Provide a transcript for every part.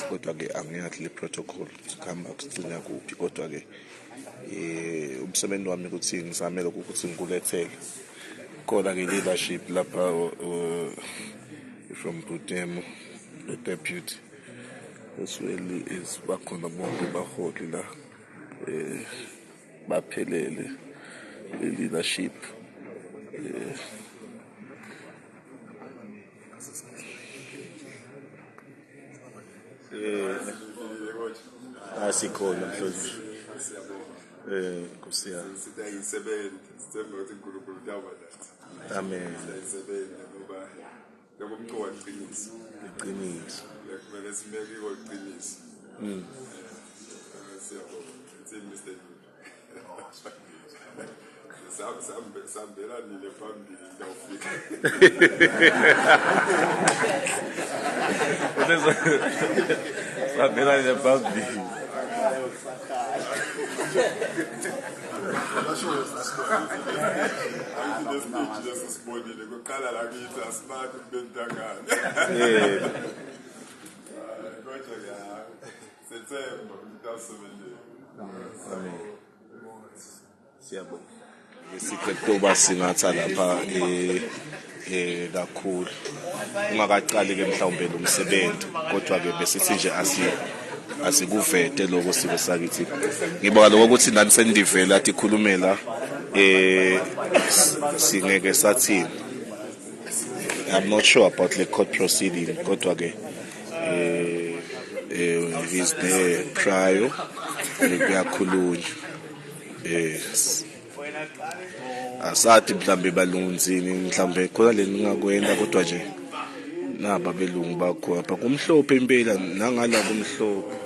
Kodwa ke angiyathi le protocol kuhamba kucina kuphi kodwa ke umsebenzi wami ukuthi ngizamele ukuthi ngikulethele khona ke leadership lapha from Budemo the deputy as well is bakhona bonke baholi la baphelele le leadership asikhona mhlonishwa Nkosi yami siyayisebenza sithemba ukuthi uNkulunkulu uyabalatha amen siyayisebenza ngoba lokho umqondo iqiniso kumele simeke iqiniso siyabonga Mr. Sambela nile phambili ndawufika sambela nile phambili sesibonile kuqala la kithi asibathi kubentangana kodwa ke sethemba amen siyabonga isiketoba singatha lapha kakhulu ungakaqali ke mhlawumbe lo msebenzi kodwa ke bese nje asikuvete lokho sibe sakithi ngibona lokho ukuthi nani sendivela athi khulumela singeke sathini I'm not sure about the court proceeding kodwa ke is the trial kuyakhulunywa yes asathi mhlambe balunzini mhlambe khona le ningakwenda kodwa nje naba belungu bakho apha kumhlophe impela nangala kumhlophe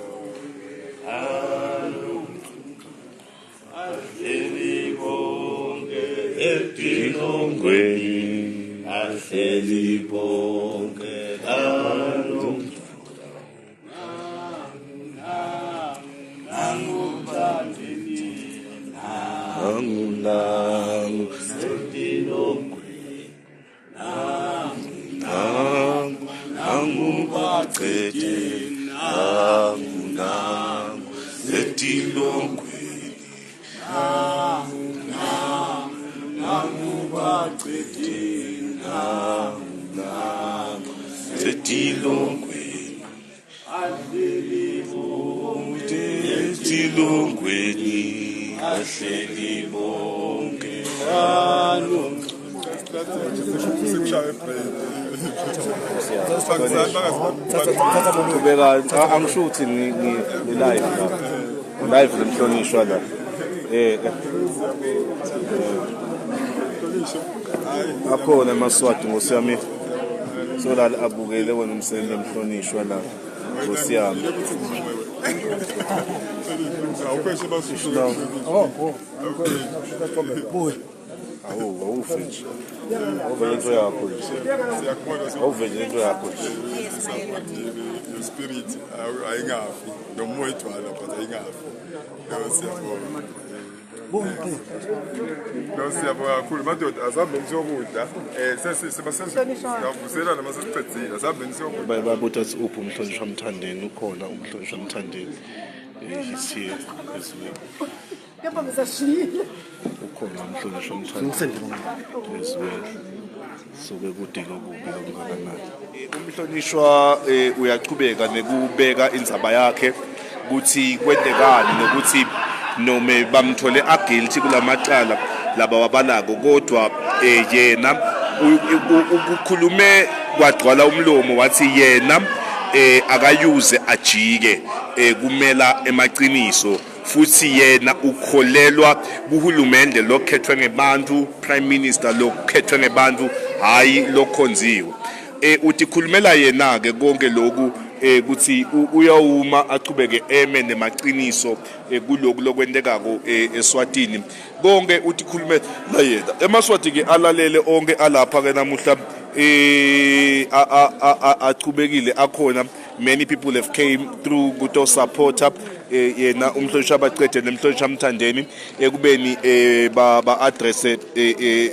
etilongweni ahleli bonke Angulangu setilongweni Bacede angulangu setilongweni Bacede angulangu setilongweni setilongweni ahleli bonke angisho ukuthi live lemhlonishwa la akhona eMaswati Nkosi yami solala abukele wena umsebenzi emhlonishwa la Nkosi yami awufethi ovele into yakho ovele into yakho spirit ayingafi nomoya ithwala but ayingafi siyabonga kakhulu madoda asambe nisiyokudla sesibasenzavusela nama sesiqedile asambe nisiyokudla babuthi athi uphi umhlonishwa Mthandeni ukhona umhlonishwa Mthandeni he's here as well ukhona umhlonishwa Mthandeni as well so bekudika kubi kangakanani umhlonishwa uyachubeka nekubeka indzaba yakhe ukuthi kwendekani nokuthi noma bamthole guilty kulamacala laba wabalako kodwa yena ukukhulume kwagcwala umlomo wathi yena akayuze ajike kumela emaqiniso futhi yena ukholelwa kuhulumende lokhethwe ngebantu prime minister lokhethwe ngebantu hayi lokhonziwe uthi khulumela yena ke konke lokhu ukuthi uyawuma achubeke eme nemaqiniso kuloko lokwendekako eSwatini konke uthi khulume la yena eMaswati ke alalele onke alapha ke namuhla achubekile akhona. Many people have came through kuto supporter yena umhlonishwa Bacede nemhlonishwa Mthandeni ekubeni ba address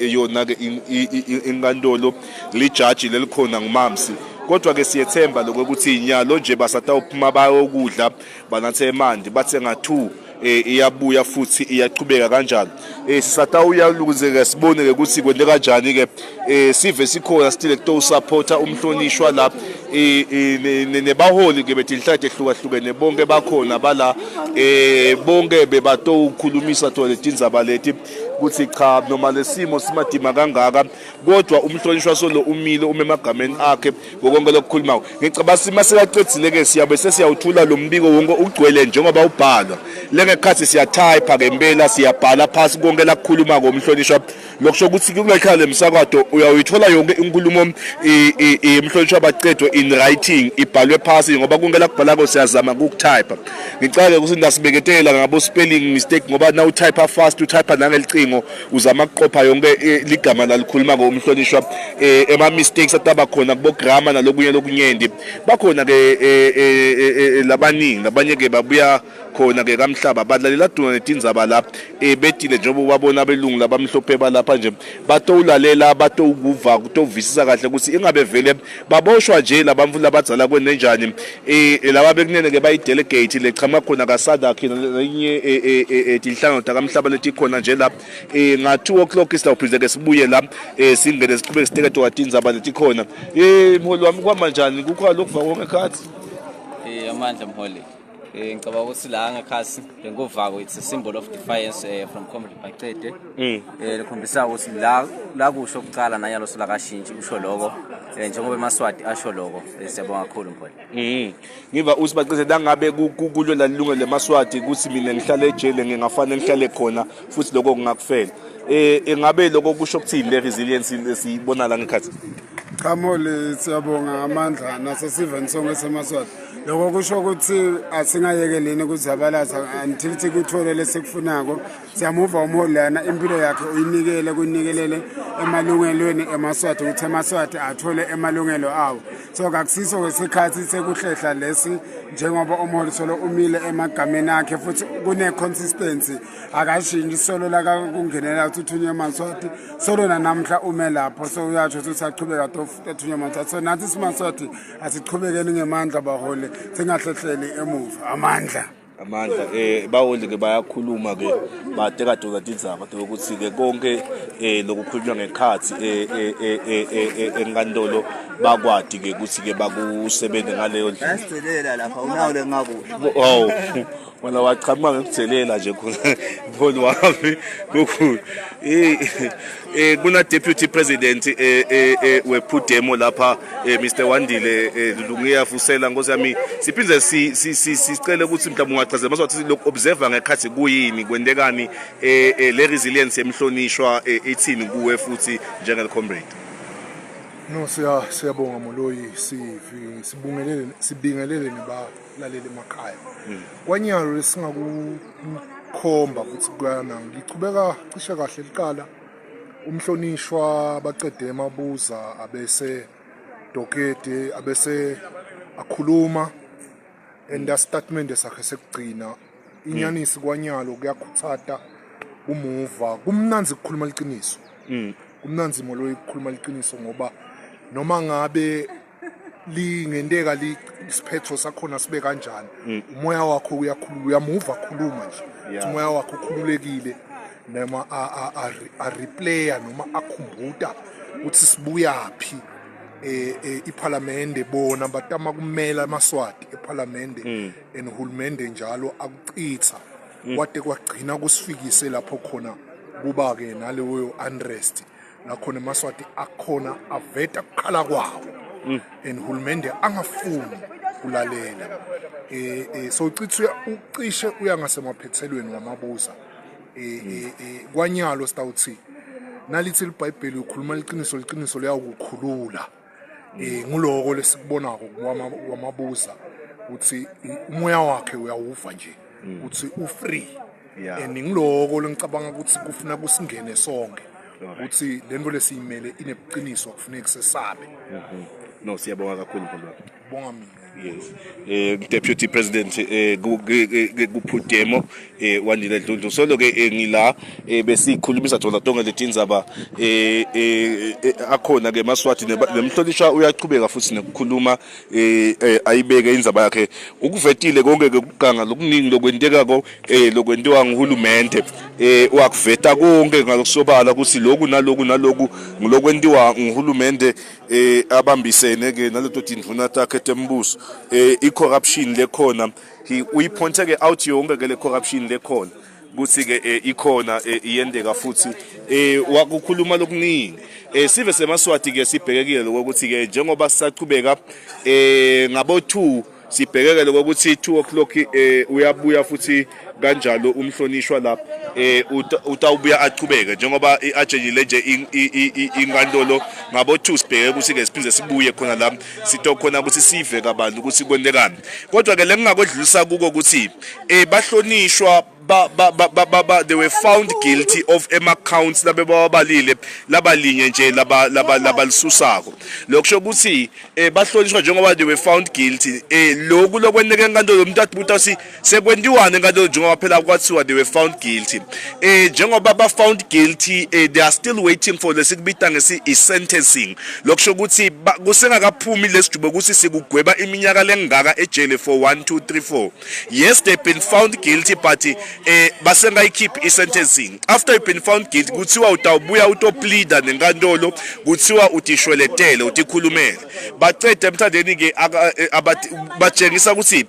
yona ke inkantolo lijudge lelikhona ngumamsi. Kodwa ke siyethemba lokuthi inyalo nje basatawuphuma bayokudla banathe emanti bathenga 2 iyabuya futhi iyaqhubeka kanjalo. Sisatawuya ukuze ke sibone ke ukuthi kwende kanjani ke sive sikhona still to supporter umhlonishwa la nebaholi ke bethi inhlanhla ehlukahlukene bonke bakhona bala bonke bebato ukukhulumisa to letindzaba leti ukuthi cha noma lesimo simadima kangaka kodwa umhlonishwa solo umile umemagameni akhe ngokonke lokukhuluma. Ngicabanga simaseyaqedile ke siyabe sesiyawuthula lo mbiko wonke ugcwele njengoba ubhalwa lengekhathi siyatype ngempela siyabhala phansi konke lakukhuluma ngomhlonishwa lokusho ukuthi kulekhala emsakado uyayithola yonke inkulumo imhlonishwa Bacede in writing ibhalwe phansi ngoba konke lakubhala ko siyazama ukutype. Ngicela ukuthi ndasibeketela ngabo spelling mistake ngoba na utype fast utype nangelicingo uzama ukuqopha yonke ligama lalikhuluma ngomhlonishwa ema mistakes ataba khona kubo grammar nalokunye lokunyendi bakhona ke labaningi labanye ke babuya khona ke kamhlaba badlalela duna netindzaba la betile njengoba babona belungu labamhlophe balapha nje batowulalela batowukuva kutovisisa kahle ukuthi ingabe vele baboshwa nje labamfula abadzala kwenenjani laba bekunene ke bayidelegate lechama khona kaSada khina lenye tinhlangano takamhlaba leti khona nje la nga 2 o'clock isitawuphinde ke sibuye la singene siqhubeke siteke watindzaba leti khona mholi wami kwamanjani kukho lokuvaka konke khathi amandla mholi ngicabanga ukuthi la ngekhasi lengovako it's a symbol of defiance from Comrade Bacede lekhombisa ukuthi la kusho ukucala nanyalo solakashintsha usho lokho njengoba eMaswati asho lokho siyabonga kakhulu mholi. Ngiva uthi Bacede dangabe kulo lalilunge leMaswati ukuthi mina ngihlale ejele ngingafanele ngihlale khona futhi lokho kungakufela engabe lokho kusho ukuthini le resilience esiyibona la ngekhathi. Cha mholi siyabonga amandla nasesiveni sonke seMaswati lokho kusho ukuthi asingayekeleni ukuzabalaza until kuthole lesikufunako siyamuva umholi lana impilo yakhe uyinikelele emalungelweni eMaswati ukuthi eMaswati athole emalungelo awo so kakusiso kwesikhathi sekuhlehla lesi njengoba umholi solo umile emagameni akhe futhi kune consistency akashintshi solo la kungenela uthunywa eMaswati solo namhla ume lapho so uyasho ukuthi achubeka uthunywa eMaswati so nathi siMaswati asichubekeni ngemandla baholi singahlehleli emuva amandla baholi ke bayakhuluma ke bateka doza tindzaba ukuthi ke konke lokukhulunywa ngekhathi enkantolo bakwadi ke ukuthi ke bakusebenze ngaleyo ndlela Asicelela lapha unawo lengakuhle wala wachama ngikuthelela nje khona mholi wami kukhulu kuna deputy president wephudemo lapha Mr Wandile lungiya fusela ngosi yami siphinde sicela ukuthi mhlawumbe ungachazela maswathi lokho observer ngekhathi kuyini kwendekani le resilience emhlonishwa ithini kuwe futhi njengale comrade. No siyabonga Moloyi sibingelele nebalaleli emakhaya kwanyalo lesingakukhomba ukuthi kuyana ngichubeka cishe kahle liqala umhlonishwa Bacede Mabuza abese dokete abese akhuluma enda statement sakhe sekugcina inyanisi kwanyalo kuyakhuthata umuva kumnanzi ukukhuluma liqiniso kumnanzi Moloyi ukukhuluma liqiniso ngoba noma ngabe lingendeka lisiphetho sakhona sibe kanjani umoya wakho uyakhuluma uyamuva khuluma nje umoya wakho ukhululekile noma a replaya noma akhumbuta ukuthi sibuyaphi iParliament bona batama kumela eMaswati eParliament enhulumende njalo akuchitha kwade kwagcina kusifikise lapho khona kuba ke naleyo unrest nakhona eMaswati akhona aveta ukukhala kwawo enhulumende angafuni kulalela so ucishe uyangasemaphethelweni wamabuza kwanyalo sitawuthi nalithi iBhayibheli ukhuluma liqiniso liyakukhulula nguloko lesikubonako kwamabuza ukuthi umoya wakhe uyawuva nje ukuthi u-free and ngiloko lengicabanga ukuthi kufuna kusingene sonke ukuthi lento lesiyimele inebuqiniso kufuneka sesabe. No, siyabonga kakhulu mfowethu. Bonga mina. Yes. Deputy President kuphudemo wandile Dludlu solo ke ngila besikhulumisa thona tonke letindzaba akhona ke Maswati nemhlolisha uyaqhubeka futhi nekukhuluma ayibeke indzaba yakhe ukuvetile konke ke kuganga lokuningi lokwenteka ko lokwentiwa nguhulumende wakuveta konke ngalokusobala ukuthi lokhu naloku ngilokwentiwa nguhulumende abambisene ke naleto tindvuna takhe tembuso i-corruption lekhona uyipointe ke out yonke ke le corruption lekhona kuthi ke ikhona iyendeka futhi wakukhuluma lokuningi sive seMaswati ke sibhekekile lokuthi ke njengoba sisaqhubeka ngabo 2 sibhekekele ukuthi 2 o'clock uyabuya futhi kanjalo umhlonishwa lapha utawubuya aqhubeke njengoba iajejile nje inkantolo ngabo 2 sibheke ukuthi ke siphinde sibuye khona la sitokhona ukuthi sive kabantu ukuthi kwendekani kodwa ke lengingakodlulisa kuko ukuthi bahlonishwa they were found guilty of accounts labebabalile labalinye nje labalisusago lokusho ukuthi bahlonishwa njengoba they were found guilty lokhu lokwendeke enkantolo umuntu abuta si sekwentiwane enkantolo njengoba phela kwathiwa they were found guilty njengoba ba found guilty they are still waiting for lesikubita ngesi sentencing lokusho ukuthi kusengakaphumi lesijube ukuthi sikugweba iminyaka lengaka ejele for 1 2 3 4 yes they've been found guilty but basengayikhiphi isentencing after you've been found guilty kuthiwa utawubuya utopleada nenkantolo kuthiwa utishweletele utikhulumele baqede emthandeni ke batshengisa ukuthi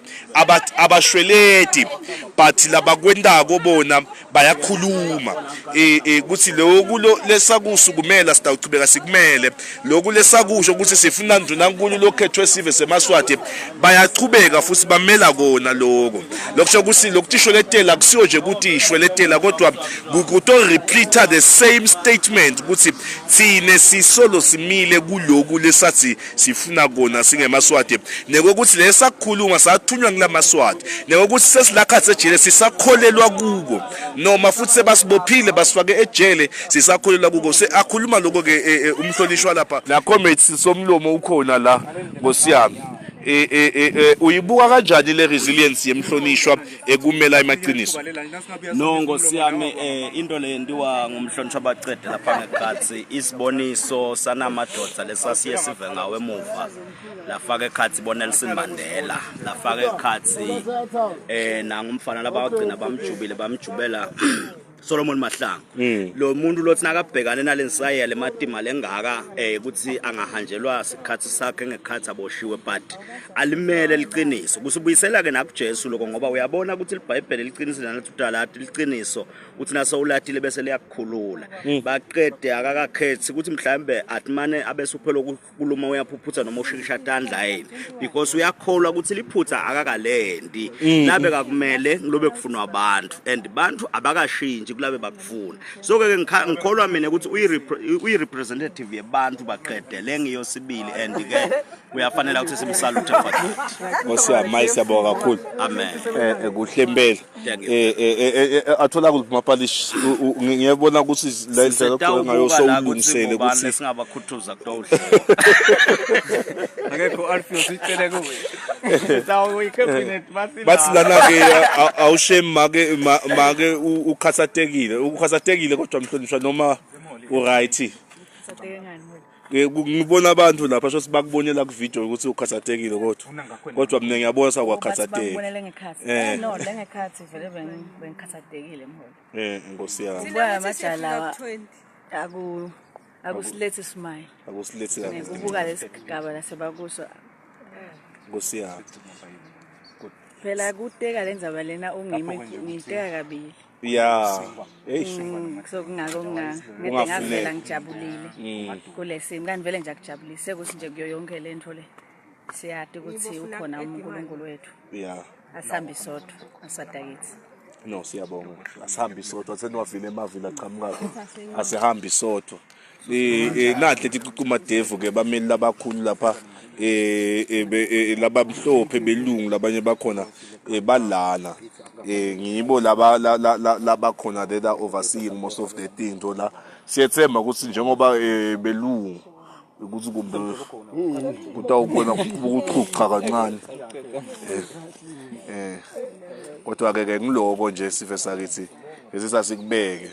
abashweleti but labakwendako bona bayakhuluma ukuthi lokhu lesakusukumela sitawuchubeka sikumele lokhu lesakusho ukuthi sifuna ndunankulu lokhethwe sive seMaswati bayachubeka futhi bamela kona lokho lokusho ukuthi lokutishweletela kusiyo nje ukuthi ishweletela kodwa kuto repeat the same statement ukuthi thine sisolo simile kuloko lesathi sifuna kona singeMaswati nekokuthi lesakhuluma sathunywa ngulaMaswati nekokuthi sesilakhathe ejele sisakholelwa kuko noma futhi sebasibophile basifake ejele sisakholelwa kuko seakhuluma lokho ke umhlonishwa lapha la committee somlomo ukhona la ngosiyami uyibuka kanjani le resilience yemhlonishwa ekumela emaqiniso no ngosiyami into le ndiwa ngumhlonishwa Bacede lapha ngekhathi isiboniso sanamadoda lesasiye sive ngawe emuva lafaka ekhathi boNelson Mandela lafaka ekhathi nangumfana labagcina bamjubela Solomon Mahlangu lo muntu lothi nakabhekane nalensaya le matima lengaka ukuthi angahanjelwa isikhathi sakhe ngekhathi aboshiwe but alimele liqiniso kusibuyisela ke nakuJesu lokho ngoba uyabona ukuthi iBhayibheli liqiniso nanatudalati liqiniso uthi naso ulatile bese liyakukhulula Bacede akakakhethi ukuthi mhlambe athimane abese uphela ukukhuluma uyaphuphutha noma ushikisha tandla yini because uyakholwa ukuthi liphutha akakalendi nabe kakumele ngilobe kufunwa abantu and bantu abakashinji kulabe bakufuna so ke ngikholwa mina ukuthi uyi-representative yebantu Bacede lengiyosibili and ke uyafanele ukuthi simsalute futhi ngosiyami siyabonga kakhulu amen kuhlembele athola kuphi mapalish ngiyabona ukuthi la indlela okho ngayo sowulungisele ukuthi singabakhuthuza kutowuhle akekho Alfio sicela kuwe sawo icabinet bathi lana ke awushem make ukhasatekile kodwa mhlonishwa noma uright ngibona abantu lapha sho sibakubonela ku video ukuthi ukhasatekile kodwa mina ngiyabona sakwakhasatheke ngibonele ngekhathi no lengekhathi vele bengikhasathekile mholo ngosiyami kuba amajala akusilethi smile akusilethi ukubuka lesigaba lasebakuso ngosiyami phela kuteka lenzaba lena ungimi ngiteka kabili yeah so kungako ngingavela ngijabulile kule simo kanti vele nje akujabulise ukuthi nje kuyo yonke lento le siyade ukuthi ukhona uNkulunkulu wethu yeah asihambi sodwa asadakithi no siyabonga asihambi sodwa seniwavile emavila aqhamukayo asihambi sodwa nahle kumadevu ke bameli labakhulu lapha labamhlophe belungu labanye bakhona balana ngibo laba khona that are overseeing most of the things la siyethemba ukuthi njengoba belungu ukuthi kumbe kutawubona ukuchucha kancane kodwa ke ngiloko nje sife sakithi esisasikubeke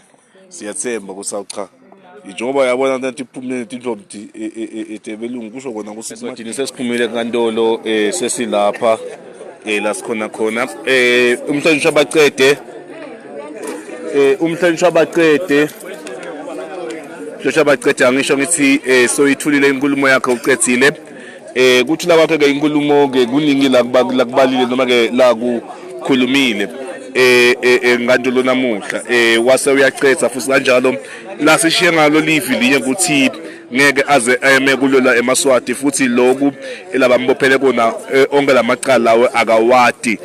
siyathemba kusawucha njengoba yabona ukuthi iphumile intombi etebelungu kusho kona kusisithini sesiphumile enkantolo sesilapha la sikhona khona umhlonishwa Bacede Joshua Bacede angisho ngithi soyithulile inkulumo yakhe ucethile kuthi labakhe ke inkulumo ke kuningi la kubalile noma ke la kukhulumile enkantolo namuhla wase uyacetha futhi kanjalo la sishiye ngalo livi linye ukuthi ngeke aze ayeme kulola eMaswati futhi lokhu elabambophele kona onke lamacala lawo akawadi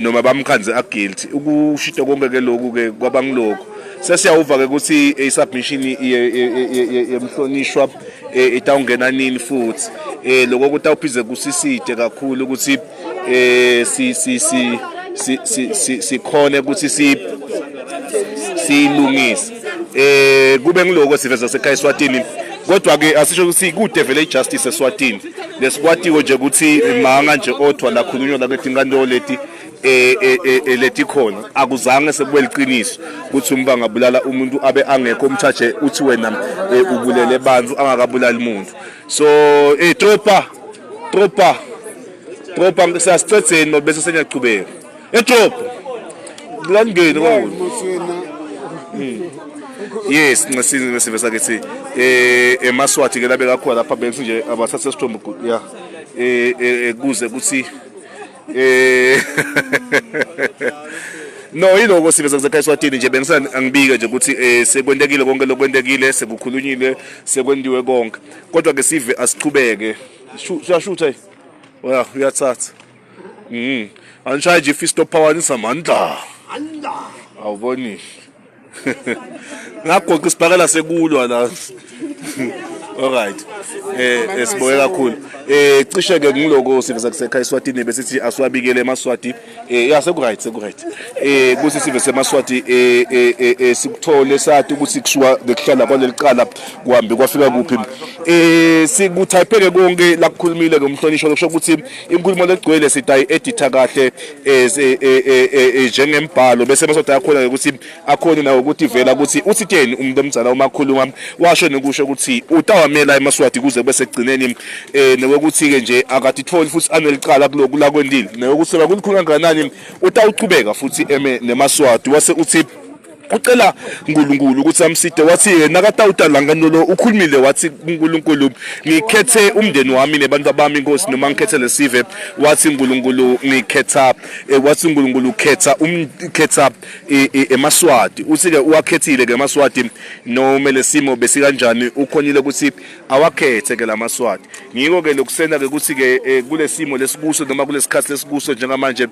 noma bamkhanze aguilty ukushito konke ke lokhu ke kwabangiloko sesiyawuva ke ukuthi isubmission yemhlonishwa itawungena nini futhi lokho kutawuphize kusiside kakhulu ukuthi sikhone ukuthi silungise kube ngiloko siveza sekhaya eSwatini kodwa ke asisho ukuthi kude vele ijustice eSwatini lesikwatiko nje ukuthi manga nje othwa la khulunywa la kwezinkantolo leti khona akuzange sekube liqiniso ukuthi umba ngabulala umuntu abe angekho umthathe uthi wena ubulele bantu angakabulali umuntu so tropa siyasicetheni bese senyachubeka tropa kulangeni ngoba yes ngesizwe sivesa kethi eMaswati ke labe kakhulu lapha bese nje abathathe sithombe ya kuze kuthi no yiloko siveza kusekhaya eSwatini nje bengisana angibike nje ukuthi sekwentekile konke lokwentekile sekukhulunyile sekwendiwe konke kodwa ke sive asichubeke siyashutha wala uyathatha anishaya nje fisto power nisamandla awuboni ngagoqa isibhakela sekulwa la alright esiboye kakhulu cishe ke ngiloko siveza kusekhaya eSwatini bese asiwabikele eMaswati sekuright kuthi sive seMaswati sikuthole sathi ukuthi kushuwa ngekuhlala kwalelicala kuhambe kwafika kuphi sikuthayipheke konke la kukhulumile ngomhlonishwa lokusho ukuthi inkulumo legcwele sidayi editha kahle njengembhalo bese eMaswati yakhona ukuthi akhona nawo ukuthi vela ukuthi uthitheni umuntu omdzala umakhuluma washo nokusho ukuthi utawamela eMaswati kuze bese egcineni nokuthi ke nje akatitholi futhi anelicala kuloku la kwendile nokuthi bakulikhulu kangakanani utawuchubeka futhi neMaswati wase uthi ucela uNkulunkulu ukuthi amside wathi nakatawuta langanolo ukhulumile wathi uNkulunkulu ngikhethe umndeni wami nebantu abami inkosi noma ngikhethe lesive wathi uNkulunkulu ngikhetha wathi uNkulunkulu ukhetha eMaswati uthi ke uwakhethile ke eMaswati noma lesimo besi kanjani ukhonile ukuthi awakhethe ke laMaswati ngiko ke lokusena ke ukuthi ke kulesimo lesikuso noma kulesikhathi lesikuso njengamanje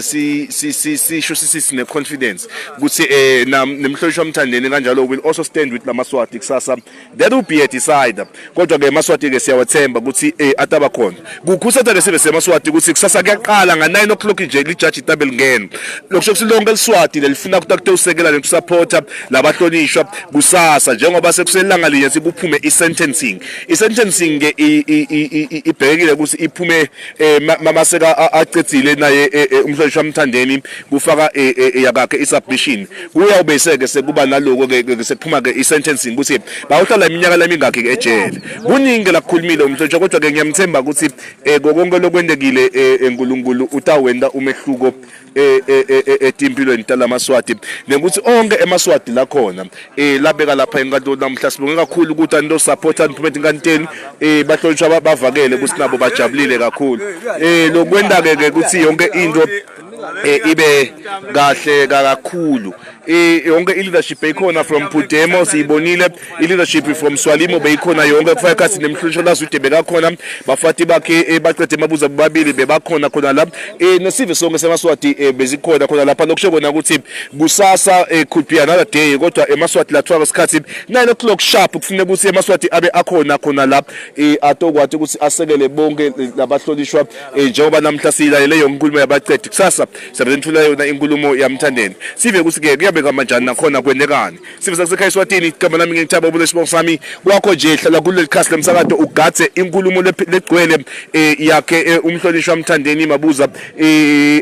sisho sisine confidence ukuthi nemhlonishwa umthandeni kanjalo will also stand with laMaswati kusasa that will be a decider kodwa ke eMaswati ke siyawathemba ukuthi ataba khona kukhusatha lesibe seMaswati ukuthi kusasa kuyaqala nga9 o'clock nje lijudge itabel ngene lokusho silonke eliswati lelifuna ukuthi usekela nokusupporta labahlonishwa kusasa njengoba sekuselanga linye sikuphume isentencing ke ibhekile ukuthi iphume mamaseka acethile naye umhlonishwa umthandeni kufaka yakhe isubmission uyawubeseke sekuba naloko ke sekuphuma ke isentencing ukuthi bawuhlala iminyaka lemingakhi ke ejele kuningi lakhulumile umhlonishwa kodwa ke ngiyamthemba ukuthi konke lokwendekile eNkulunkulu utawenda umehluko etimpilweni talaMaswati nekuthi onke eMaswati la khona labeka lapha enkantolo namhla sibonge kakhulu ukuthi anto support implement inkanteni bahlonishwa bavakele ukuthi nabo bajabulile kakhulu lokwenda ke ukuthi yonke into ibe kahle kakhulu yonke i-leadership beyikhona from Pudemo siyibonile i-leadership from Swalimo beyikhona yonke kufaka kasi nemhlonishwa lazude bekakhona bafati bakhe Bacede Mabuza bobabili bebakhona khona la nesive sonke semaswati bezikhona khona lapha nokusho kona ukuthi kusasa could be another day kodwa emaswati lathwa ngesikhathi 9 o'clock sharp kufanele ukuthi emaswati abe akhona khona la atokwathi ukuthi asekele bonke labahlonishwa njengoba namhla silalele yonke inkulumo yaBacede kusasa siyabenthula yona inkulumo yamthandeni sive ukuthi ke kuyabe kanjani nakhona kwendekani sive sakusekhaya Eswatini igama lami ngithaba ubulesibongo sami wakho nje hlala kuleli khasi lemsakazo ugathe inkulumo legcwele yakhe umhlonishwa amthandeni Mabuza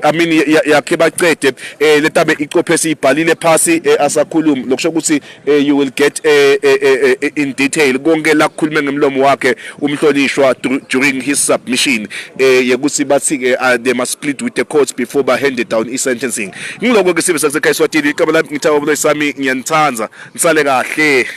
amini yakhe Bacede letabe icophe siyibhalile phasi asakhuluma lokusho ukuthi you will get in detail konke la kukhulume ngemlomo wakhe umhlonishwa during his submission yekuthi bathi ke they must split with the courts before ba handed down i sentencing ngiloko ke sibe sakusekhaya Eswatini igama lami ngithaba ubulesami ngiyanithanza nisale kahle